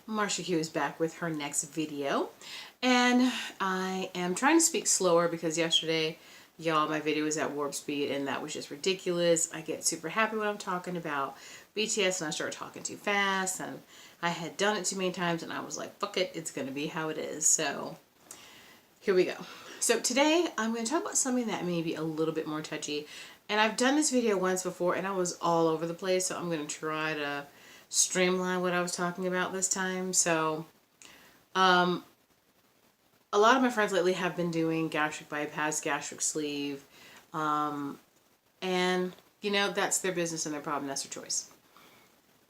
Marsha Q is back with her next video, and I am trying to speak slower because yesterday, y'all, my video was at warp speed and that was just ridiculous. I get super happy when I'm talking about BTS and I start talking too fast, and I had done it too many times and I was like, fuck it, it's gonna be how it is. So here we go. So today I'm going to talk about something that may be a little bit more touchy, and I've done this video once before and I was all over the place, so I'm going to try to streamline what I was talking about this time. So a lot of my friends lately have been doing gastric bypass, gastric sleeve, and you know, that's their business and their problem, that's their choice.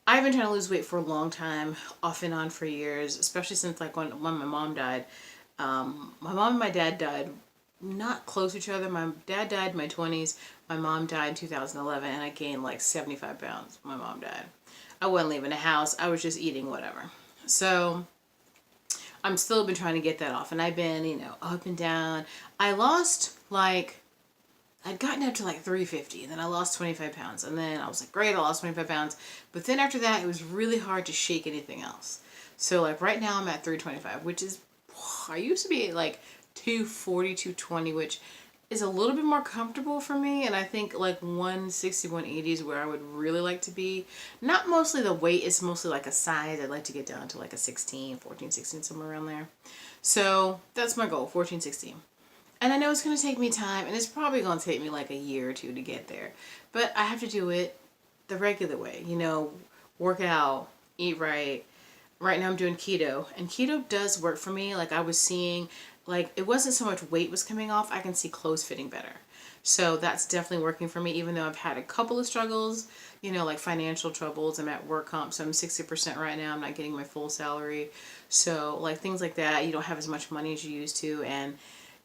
I've been trying to lose weight for a long time, off and on for years, especially since like when my mom died. My mom and my dad died not close to each other. My dad died in my 20s. My mom died in 2011, and I gained like 75 pounds. My mom died. I wasn't leaving the house. I was just eating whatever. So I'm still been trying to get that off, and I've been, you know, up and down. I lost like, I'd gotten up to like 350, and then I lost 25 pounds, and then I was like, great, I lost 25 pounds. But then after that, it was really hard to shake anything else. So like right now I'm at 325, which is, I used to be at like 240, 220, which is a little bit more comfortable for me. And I think like 160, 180 is where I would really like to be. Not mostly the weight, it's mostly like a size. I'd like to get down to like a 16, 14, 16, somewhere around there. So that's my goal, 14, 16. And I know it's going to take me time, and it's probably going to take me like a year or two to get there. But I have to do it the regular way, you know, work out, eat right. Right now I'm doing keto, and keto does work for me. Like I was seeing, like it wasn't so much weight was coming off, I can see clothes fitting better. So that's definitely working for me, even though I've had a couple of struggles, you know, like financial troubles. I'm at work comp, so I'm 60% right now. I'm not getting my full salary. So like things like that, you don't have as much money as you used to. And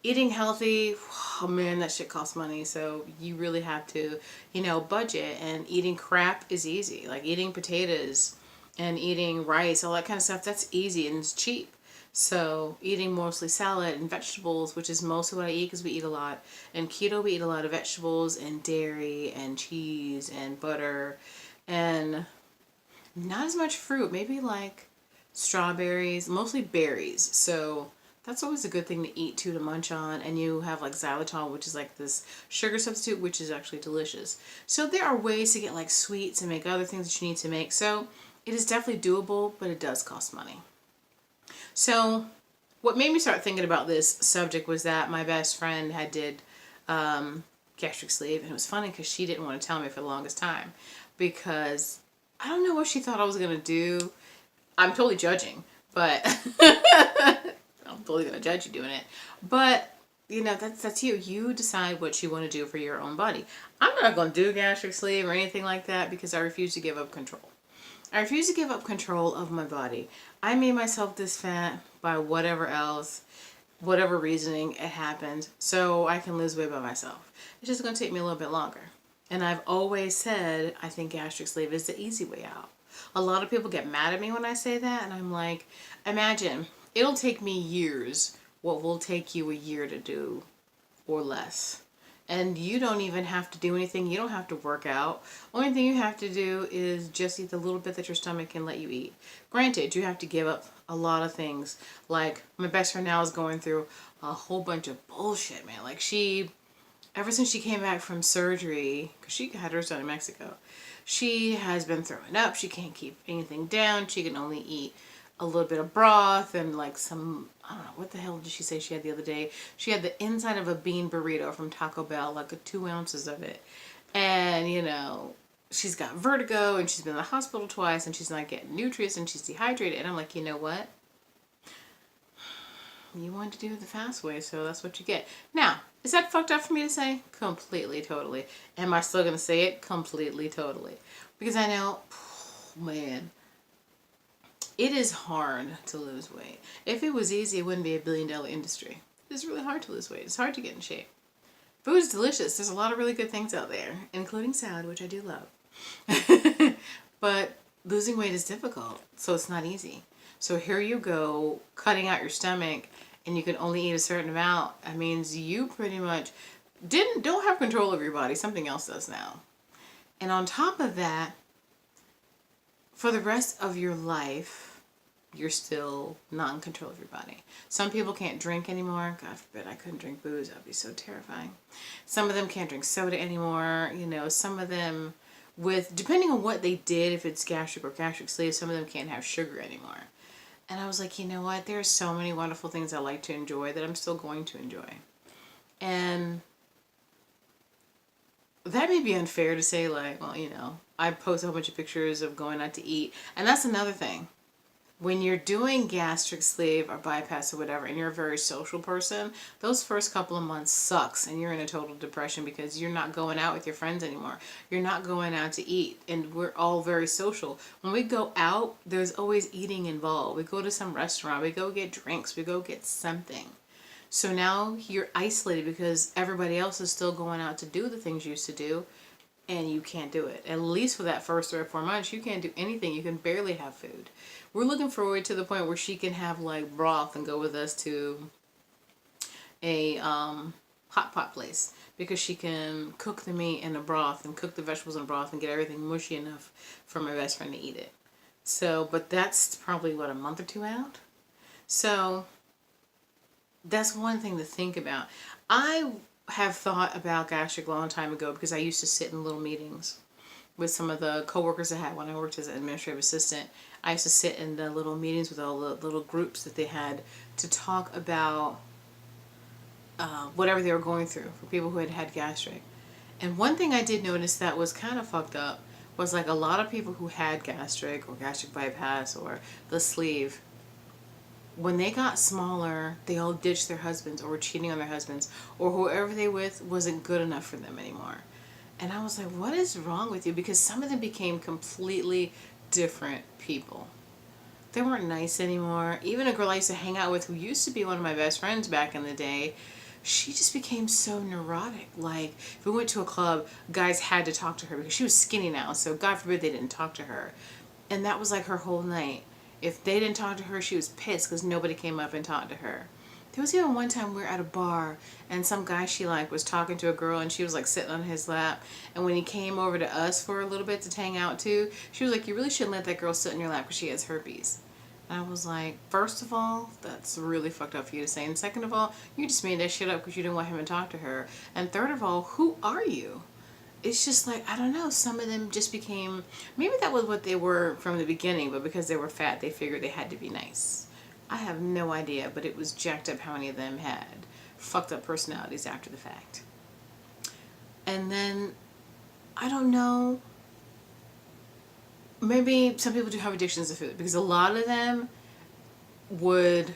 eating healthy, oh man, that shit costs money. So you really have to, you know, budget. And eating crap is easy. Like eating potatoes and eating rice, all that kind of stuff, that's easy and it's cheap. So eating mostly salad and vegetables, which is mostly what I eat because we eat a lot. And keto, we eat a lot of vegetables and dairy and cheese and butter and not as much fruit, maybe like strawberries, mostly berries. So that's always a good thing to eat too, to munch on. And you have like xylitol, which is like this sugar substitute, which is actually delicious. So there are ways to get like sweets and make other things that you need to make. So it is definitely doable, but it does cost money. So what made me start thinking about this subject was that my best friend had did gastric sleeve, and it was funny because she didn't want to tell me for the longest time because I don't know what she thought I was going to do. I'm totally judging, but I'm totally going to judge you doing it. But you know, that's you. You decide what you want to do for your own body. I'm not going to do gastric sleeve or anything like that because I refuse to give up control. I refuse to give up control of my body. I made myself this fat by whatever else, whatever reasoning it happened, so I can lose weight by myself. It's just going to take me a little bit longer. And I've always said I think gastric sleeve is the easy way out. A lot of people get mad at me when I say that, and I'm like, imagine, it'll take me years what will take you a year to do or less. And you don't even have to do anything. You don't have to work out. Only thing you have to do is just eat the little bit that your stomach can let you eat. Granted, you have to give up a lot of things. Like my best friend now is going through a whole bunch of bullshit, man. Like ever since she came back from surgery, because she had hers done in Mexico, she has been throwing up. She can't keep anything down. She can only eat a little bit of broth and like some, I don't know, what the hell did she say she had the other day? She had the inside of a bean burrito from Taco Bell, like 2 ounces of it. And, you know, she's got vertigo and she's been in the hospital twice and she's not getting nutrients and she's dehydrated. And I'm like, you know what? You wanted to do it the fast way, so that's what you get. Now, is that fucked up for me to say? Completely, totally. Am I still going to say it? Completely, totally. Because I know, man, it is hard to lose weight. If it was easy, it wouldn't be $1 billion industry. It's really hard to lose weight. It's hard to get in shape. Food is delicious. There's a lot of really good things out there, including salad, which I do love. But losing weight is difficult, so it's not easy. So here you go, cutting out your stomach, and you can only eat a certain amount. That means you pretty much don't have control of your body. Something else does now. And on top of that, for the rest of your life, you're still not in control of your body. Some people can't drink anymore. God forbid I couldn't drink booze. That would be so terrifying. Some of them can't drink soda anymore. You know, some of them, with depending on what they did, if it's gastric or gastric sleeve, some of them can't have sugar anymore. And I was like, you know what? There are so many wonderful things I like to enjoy that I'm still going to enjoy. And that may be unfair to say, like, well, you know, I post a whole bunch of pictures of going out to eat. And that's another thing. When you're doing gastric sleeve or bypass or whatever, and you're a very social person, those first couple of months sucks, and you're in a total depression because you're not going out with your friends anymore. You're not going out to eat, and we're all very social. When we go out, there's always eating involved. We go to some restaurant, we go get drinks, we go get something. So now you're isolated because everybody else is still going out to do the things you used to do, and you can't do it. At least for that first 3 or 4 months, you can't do anything. You can barely have food. We're looking forward to the point where she can have like broth and go with us to a hot pot place, because she can cook the meat in a broth and cook the vegetables in broth and get everything mushy enough for my best friend to eat it. So, but that's probably what, a month or two out? So that's one thing to think about. I have thought about gastric a long time ago because I used to sit in little meetings with some of the coworkers I had when I worked as an administrative assistant. I used to sit in the little meetings with all the little groups that they had to talk about whatever they were going through for people who had had gastric. And one thing I did notice that was kind of fucked up was, like, a lot of people who had gastric or gastric bypass or the sleeve, when they got smaller, they all ditched their husbands or were cheating on their husbands, or whoever they with wasn't good enough for them anymore. And I was like, what is wrong with you? Because some of them became completely different people. They weren't nice anymore. Even a girl I used to hang out with who used to be one of my best friends back in the day, she just became so neurotic. Like, if we went to a club, guys had to talk to her because she was skinny now, so God forbid they didn't talk to her. And that was like her whole night. If they didn't talk to her, she was pissed because nobody came up and talked to her. There was even one time we were at a bar and some guy she liked was talking to a girl and she was like sitting on his lap. And when he came over to us for a little bit to hang out too, she was like, you really shouldn't let that girl sit in your lap because she has herpes. And I was like, first of all, that's really fucked up for you to say. And second of all, you just made that shit up because you didn't want him to talk to her. And third of all, who are you? It's just like, I don't know, some of them just became, maybe that was what they were from the beginning, but because they were fat, they figured they had to be nice. I have no idea, but it was jacked up how many of them had fucked up personalities after the fact. And then, I don't know, maybe some people do have addictions to food, because a lot of them would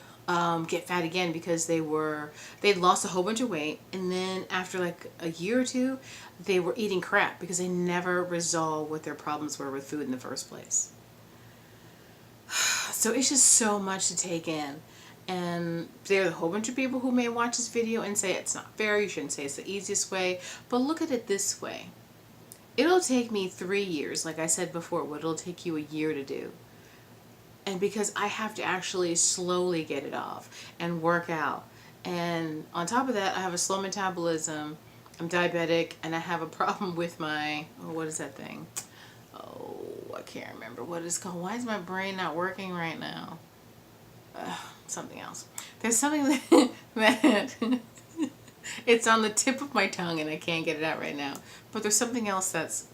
get fat again because they'd lost a whole bunch of weight, and then after like a year or two, they were eating crap because they never resolved what their problems were with food in the first place. So it's just so much to take in. And there are a whole bunch of people who may watch this video and say it's not fair, you shouldn't say it's the easiest way, but look at it this way. It'll take me 3 years, like I said before, what it'll take you a year to do. And because I have to actually slowly get it off and work out. And on top of that, I have a slow metabolism, I'm diabetic, and I have a problem with my, what is that thing? Oh, I can't remember what it's called. Why is my brain not working right now? Something else. There's something that it's on the tip of my tongue and I can't get it out right now. But there's something else that's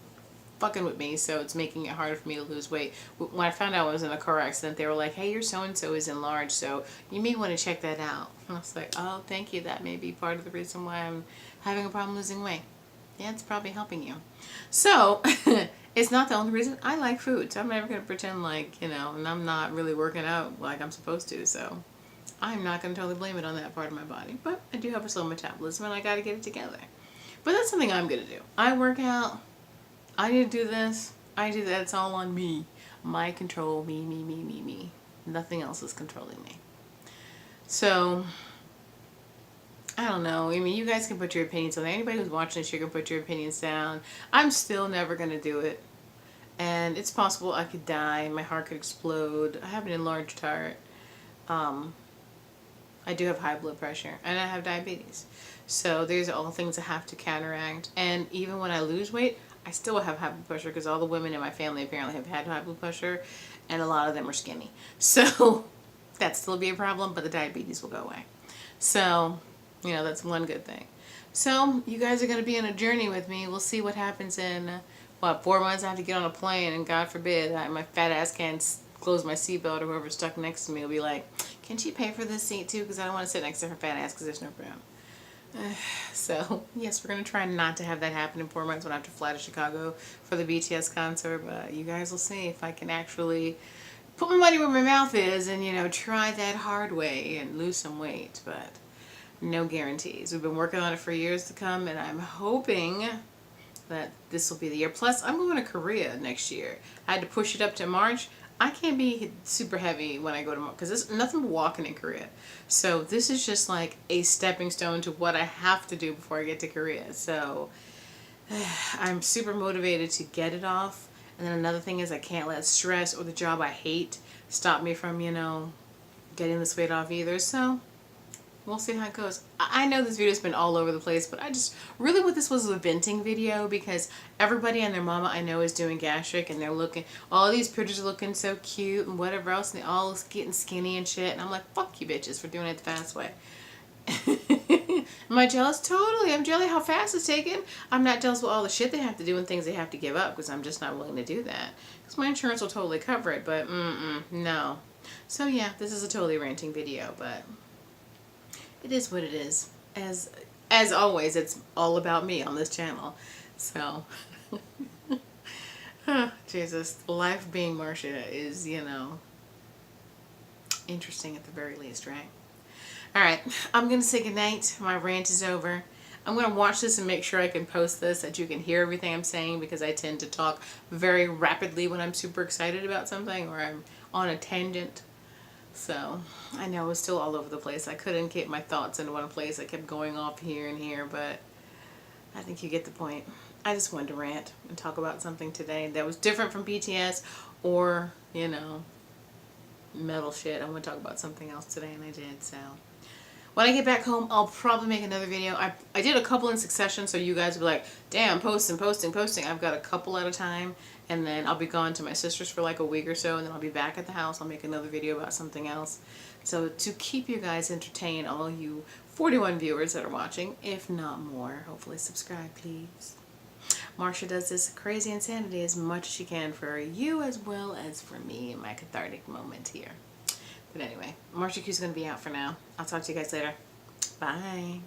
fucking with me, so it's making it harder for me to lose weight. When I found out I was in a car accident, they were like, hey, your so-and-so is enlarged, so you may want to check that out. And I was like, oh, thank you. That may be part of the reason why I'm having a problem losing weight. Yeah, it's probably helping you. So, it's not the only reason. I like food, so I'm never going to pretend like, you know, and I'm not really working out like I'm supposed to, so I'm not going to totally blame it on that part of my body. But I do have a slow metabolism, and I got to get it together. But that's something I'm going to do. I work out. I need to do this. I do that. It's all on me. My control. Me. Nothing else is controlling me. So, I don't know. I mean, you guys can put your opinions on there. Anybody who's watching this, you can put your opinions down. I'm still never going to do it. And it's possible I could die. My heart could explode. I have an enlarged heart. I do have high blood pressure. And I have diabetes. So there's all things I have to counteract. And even when I lose weight, I still have high blood pressure because all the women in my family apparently have had high blood pressure. and a lot of them are skinny. So that still be a problem, but the diabetes will go away. So, you know, that's one good thing. So you guys are going to be on a journey with me. We'll see what happens in, 4 months I have to get on a plane, and God forbid my fat ass can't close my seatbelt, or whoever's stuck next to me will be like, can she pay for this seat too? Because I don't want to sit next to her fat ass because there's no room. So, yes, we're going to try not to have that happen in 4 months when I have to fly to Chicago for the BTS concert. But you guys will see if I can actually put my money where my mouth is and, you know, try that hard way and lose some weight. But no guarantees. We've been working on it for years to come, and I'm hoping that this will be the year. Plus, I'm going to Korea next year. I had to push it up to March. I can't be super heavy when I go to, because there's nothing but walking in Korea. So this is just like a stepping stone to what I have to do before I get to Korea. So I'm super motivated to get it off. And then another thing is I can't let stress or the job I hate stop me from, you know, getting this weight off either. So we'll see how it goes. I know this video's been all over the place, but I just really what this was a venting video, because everybody and their mama I know is doing gastric, and they're looking, all these pictures are looking so cute and whatever else, and they all getting skinny and shit. And I'm like, fuck you bitches for doing it the fast way. Am I jealous? Totally. I'm jealous how fast it's taken. I'm not jealous with all the shit they have to do and things they have to give up, because I'm just not willing to do that. Because my insurance will totally cover it, but no. So yeah, this is a totally ranting video, but it is what it is. As always, it's all about me on this channel. So, oh, Jesus, life being Marcia is, you know, interesting at the very least, right? All right, I'm going to say goodnight. My rant is over. I'm going to watch this and make sure I can post this, that you can hear everything I'm saying, because I tend to talk very rapidly when I'm super excited about something or I'm on a tangent. So, I know it's still all over the place. I couldn't keep my thoughts in one place. I kept going off here and here, but I think you get the point. I just wanted to rant and talk about something today that was different from BTS or, you know, metal shit. I want to talk about something else today, and I did, so. When I get back home, I'll probably make another video. I did a couple in succession, so you guys will be like, damn, posting. I've got a couple at a time, and then I'll be gone to my sister's for like a week or so, and then I'll be back at the house. I'll make another video about something else. So to keep you guys entertained, all you 41 viewers that are watching, if not more, hopefully subscribe, please. Marcia does this crazy insanity as much as she can for you as well as for me in my cathartic moment here. But anyway, Marcia Q's going to be out for now. I'll talk to you guys later. Bye.